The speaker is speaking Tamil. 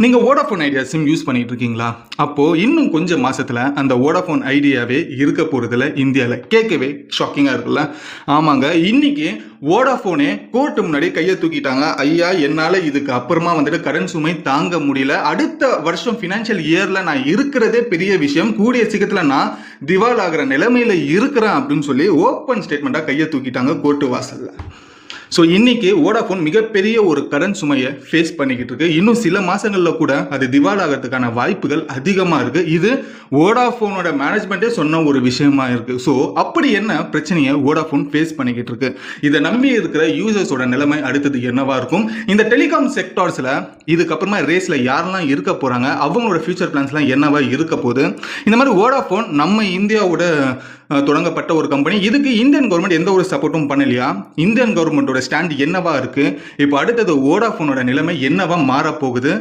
நீங்க வோடாஃபோன் ஐடியா சிம் யூஸ் பண்ணிட்டு இருக்கீங்களா? அப்போ இன்னும் கொஞ்சம் மாசத்துல அந்த வோடாஃபோன் ஐடியாவே இருக்க போறதுல இந்தியாவில் கேட்கவே ஷாக்கிங்கா இருக்குல்ல? ஆமாங்க, இன்னைக்கு வோடாஃபோனே கோர்ட்டு முன்னாடி கையை தூக்கிட்டாங்க. ஐயா, என்னால இதுக்கு அப்புறமா கடன் சுமை தாங்க முடியல. அடுத்த வருஷம் ஃபினான்ஷியல் இயர்ல நான் இருக்கிறதே பெரிய விஷயம். கூடிய சீக்கிரத்துல நான் திவால் ஆகிற நிலைமையில இருக்கிறேன் அப்படின்னு சொல்லி ஓப்பன் ஸ்டேட்மெண்டா கையை தூக்கிட்டாங்க கோர்ட்டு வாசல்ல. ஸோ இன்னைக்கு வோடாஃபோன் மிகப்பெரிய ஒரு கடன் சுமையை ஃபேஸ் பண்ணிக்கிட்டு இருக்கு. இன்னும் சில மாசங்களில் கூட அது திவால் ஆகிறதுக்கான வாய்ப்புகள் அதிகமாக இருக்கு. இது வோடாஃபோனோட மேனேஜ்மெண்ட்டே சொன்ன ஒரு விஷயமா இருக்கு. ஸோ அப்படி என்ன பிரச்சனையை வோடாஃபோன் ஃபேஸ் பண்ணிக்கிட்டு இருக்கு, இதை நம்பி இருக்கிற யூசர்ஸோட நிலைமை அடுத்தது என்னவா இருக்கும், இந்த டெலிகாம் செக்டார்ஸில் இதுக்கப்புறமா ரேஸில் யாரெல்லாம் இருக்க போறாங்க, அவங்களோட ஃபியூச்சர் பிளான்ஸ்லாம் என்னவா இருக்க போகுது. இந்த மாதிரி வோடாஃபோன் நம்ம இந்தியாவோட தொடங்கப்பட்ட ஒரு கம்பெனி. இதுக்கு இந்தியன் கவர்மெண்ட் எந்த ஒரு சப்போர்ட்டும் பண்ணலையா? இந்தியன் கவர்மெண்டோட ஸ்டாண்ட் என்னவா இருக்கு? இப்போ அடுத்தது வோடாஃபோனோட நிலைமை என்னவா மாற போகுது?